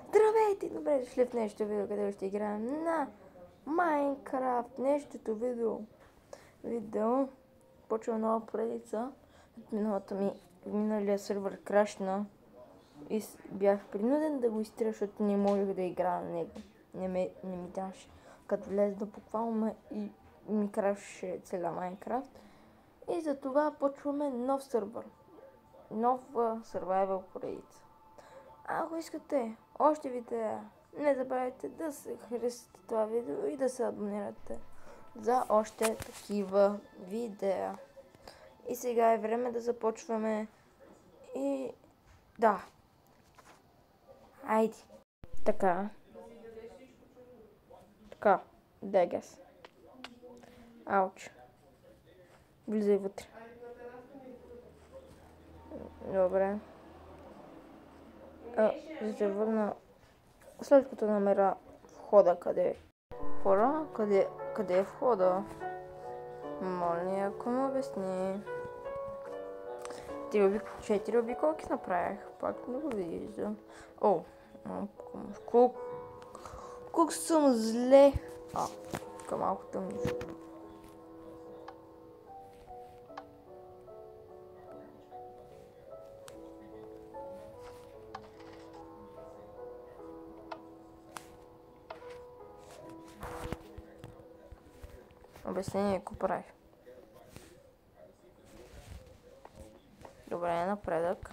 Здравейте, добре дошли в нещо видео, където ще играем на Майнкрафт. Нещото видео. Почва нова поредица. Миналия сервер крашна и бях принуден да го изтрия, защото не можех да играя на него. Не ми даваше. Като влезе да буквално и ми крашеше целия Майнкрафт. И затова почваме нов сервер. Нова survival поредица. Ако искате още видеа, не забравяйте да се харесате това видео и да се абонирате за още такива видеа. И сега е време да започваме. И да. Айде. Така. Дай газ. Ауч. Влизай вътре. Добре. За да върна след като намеря входа, къде е. Хора, къде е входа? Моля, ако ме обясни. 4 обиколки направих, пак не го виждам. О, колко съм зле. Малко тъмно. Обяснение, ако правиш. Добре, напредък.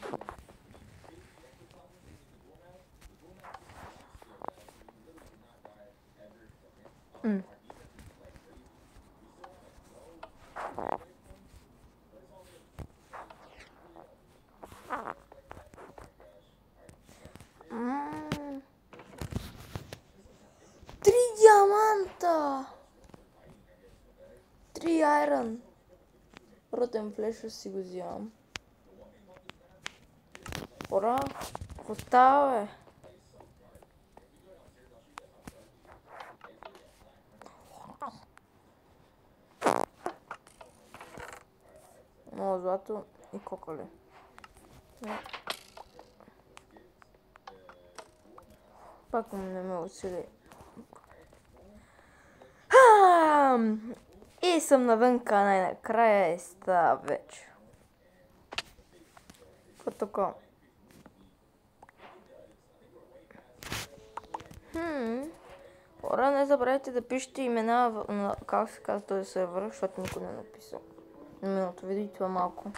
Три диаманта! 3 айрон. Ротен флеш си го взимам. Хора, какво става, бе? Много злато и кокале. Пак не ме усили. И съм навънка, най-накрая и става вече. Какво Хора, не забравяйте да пишете имена на как се казва този сервер, защото никой не е написал. Миналото видео и това малко.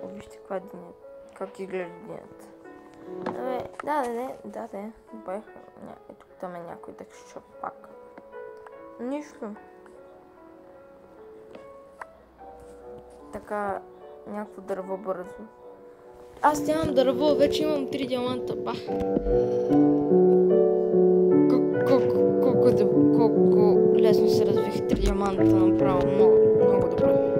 Вижте каква денят. Как изглежда денят. Да. Ето там е някой да ще пак. Нищо. Така, някакво дърво бързо. Аз нямам дърво, вече имам 3 диаманта. Колко лесно се развих 3 диаманта направо. Много добре.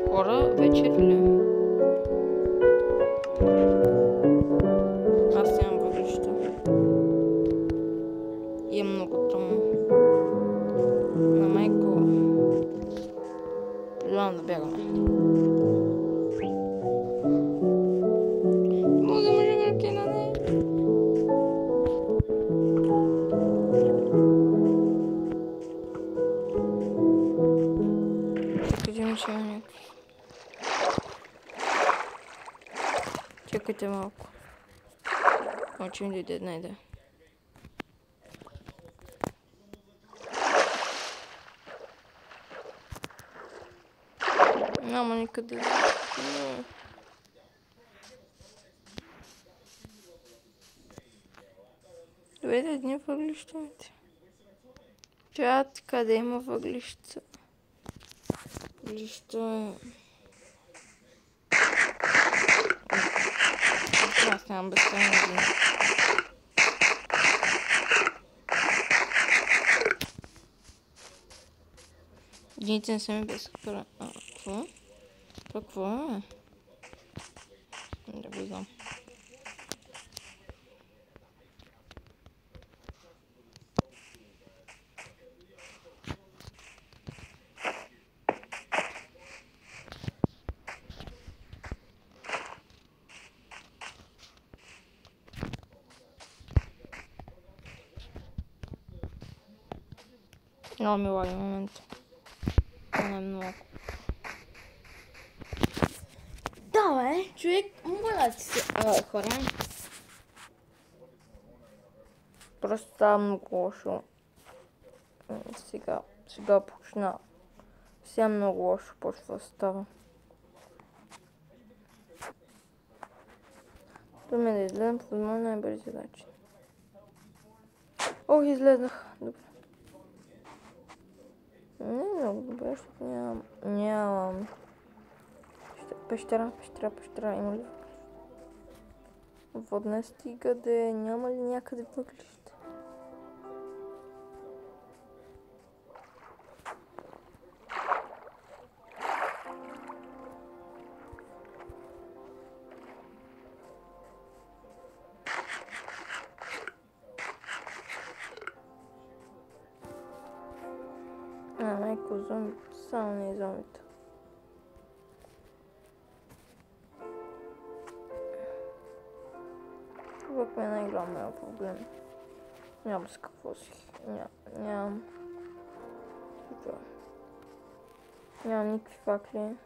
Хора, вечер ли? Аз нямам въглища. И е много тъмно. На майко. Предлагам да бягаме. Мога да мъжа ръки на не. Чакайте малко. Че ми дойде една идея. Няма никъде. Добре, да едни въглища. Чат, къде има въглища? Въглища... Аз нямам безкрайно един. Едините не са ми безкрайно. Какво? Това какво е? Не го знам. Много ми лаги момент. Не много. Да, бе, човек, моля ти се. Хора. Просто става много лошо. Сега почна. Сега много лошо почва да става. Това ме да изгледам по възможно най-бързи начин. Ох, излезнах. Добре. Не е много добре, защото нямам... Пещера. Има ли? Водна стига де... Няма ли някъде въглища? Майко зомби, само не е зомбите. Това е най-големият проблем. Нямам с какво си. Нямам никакви факли.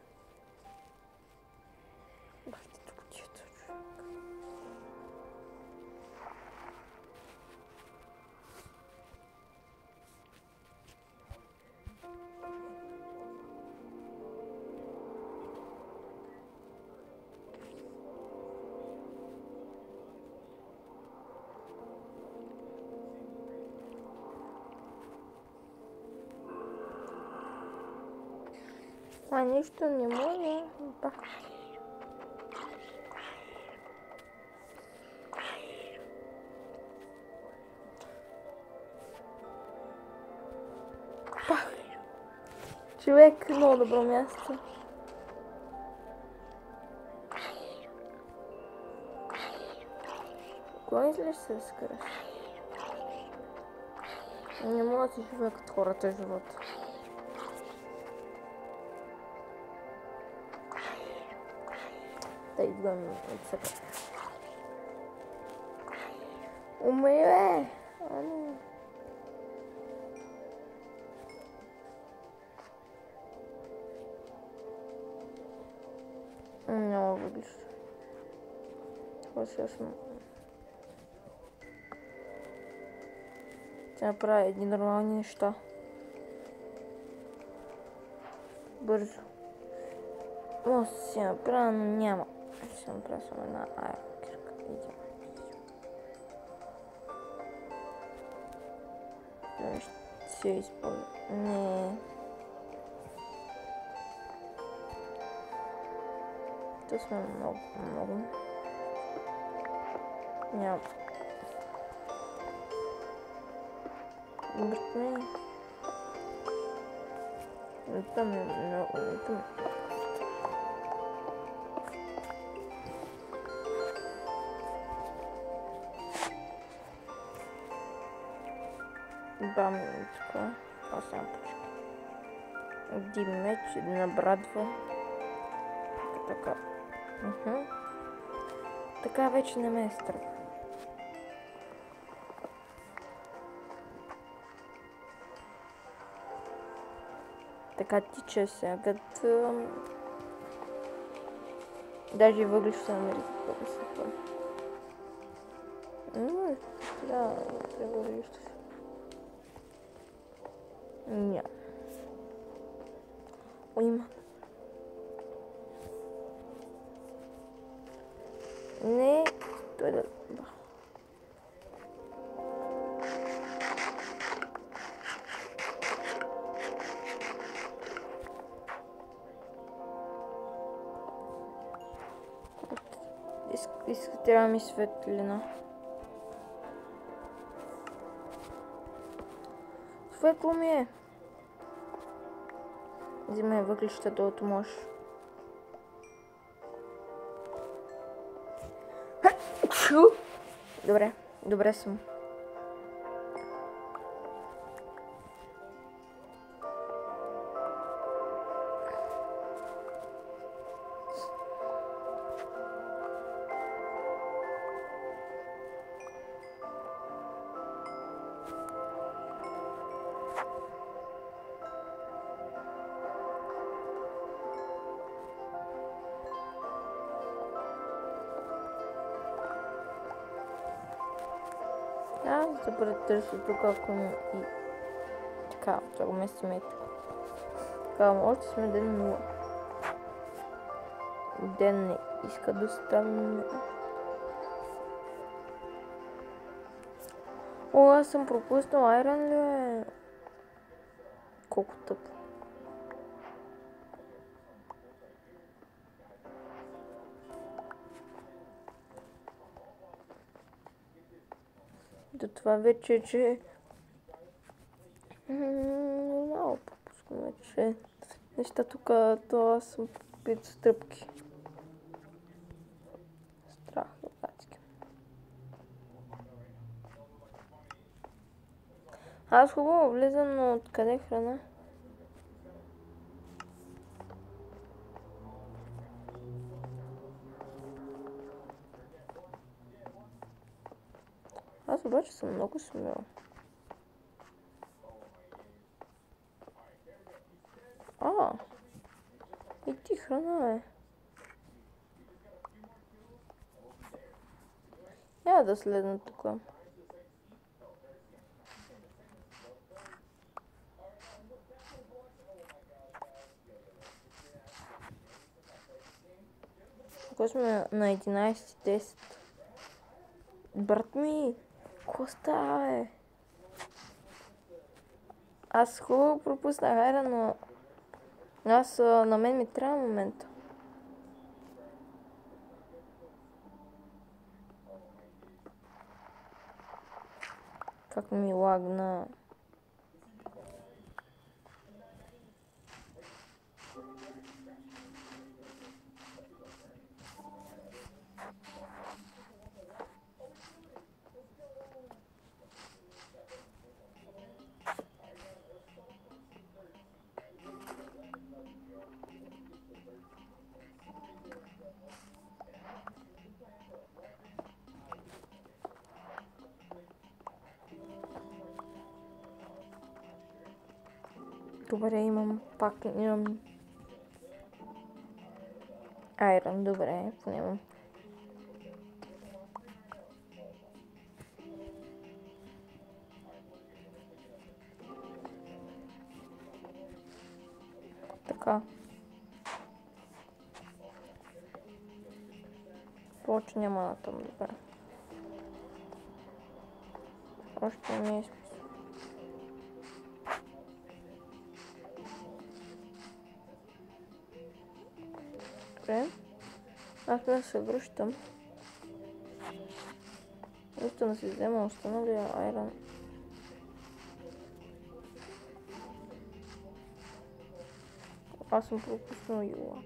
Бахте тук тията, човек. Нищо не може. Бах. Човек, много добро място. Кога излез се да скараш? Не мога да си живея като хората живот. Да идвам от сега. Умри, бе! Няма въглища. Това сега съм... Ще направя едни нормални неща. Бързо. Може да си направя, но няма. Ще си направя само една аерокирка. Идем. Ще си я изпълня. Не. То сме много. Няма. Бъртне. Там е много. Бам, така. Това сега почка. Един меч, една брадва. Така. Така вече не ме е страх. Така тича сега, като... Даже въглища намери какво да се хвали. Да, трябва въглища. Няма. Има. Не, той да... Трябва ми светлина. Светло ми е. Взимай въглища, докато можеш. Добре, добре съм. Аз да претърся тук, ако ми и така, да го местим и тук. Така, може да сме ден 0. Ден не иска да стане. О, аз съм пропуснал айрон ли е? Колко тъпо. До това вече, че много пропускам вече неща тук, то аз съм пит стръпки. Страх на братски. Аз хубаво влизам, но откъде храна? Аз обаче съм много смел. И ти храна е. Я да следна тук. Ако сме на 11:10. Брат ми, какво става е? Аз хубаво пропуснах айра, но аз на мен ми трябва момента. Как ми лагна. Добре, имам айрон, добре, поне така. Повече няма на там, добре. Още не е списано. Добре. Аз да се връщам. Искам да си взема останалия айрон. Аз съм пропуснал юла.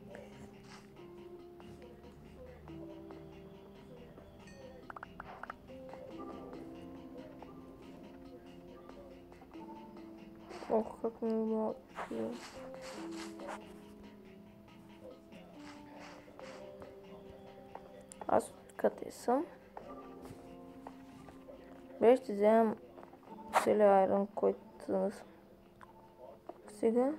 Ох, как ми мога. Аз откъде съм? Бе, ще вземам целия айрон, който съм. Сега.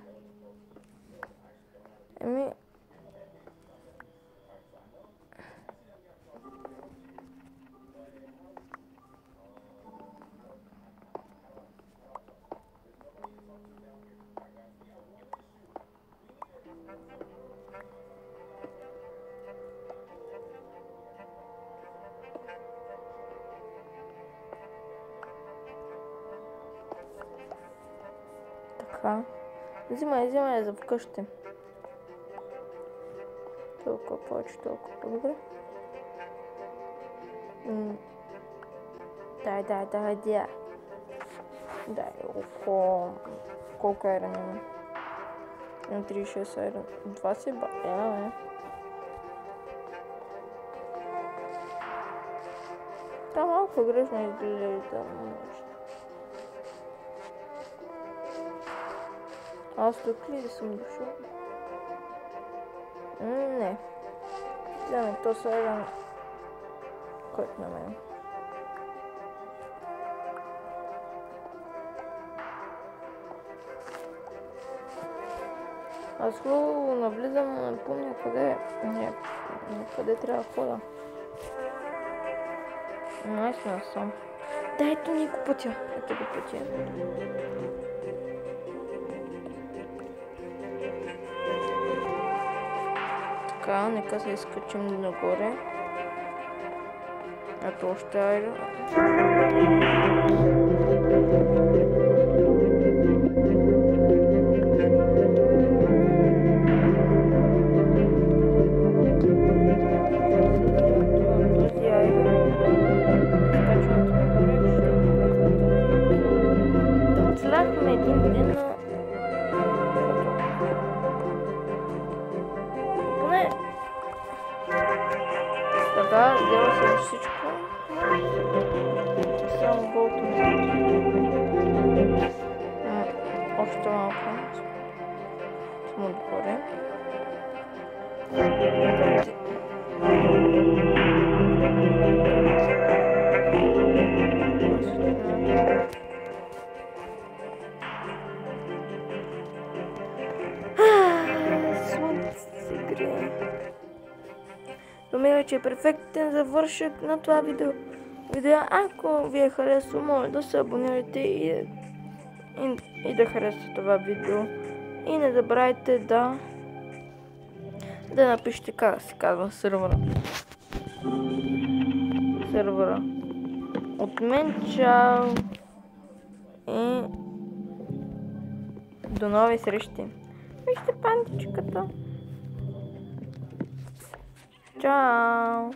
Така. Взимай за вкъщи. Толкова повече, толкова по-добре. Дай. Дай, колко айрон има? Имам 36 айрон. 20 бе. Та малко грешно изглежда там нещо. Аз тук ли съм дошъл? Не. Вземе то с айрон, който на мен. Аз хубаво навлизам, но не помня къде. Къде трябва да хода. Наистина съм. Да, ето ни го пътя. Ето го пътя. Така, нека се изкачим нагоре. Ето още айрон. Оцеляхме един ден, но поне така, дела се всичко. Само голото още малко. Само отгоре. Мисля, че е перфектен завършък на това видео. Ако ви е харесало, моля да се абонирате и да харесате това видео. И не забравяйте да напишете как се казва сървъра. От мен чао и до нови срещи. Вижте пандичката. Чао!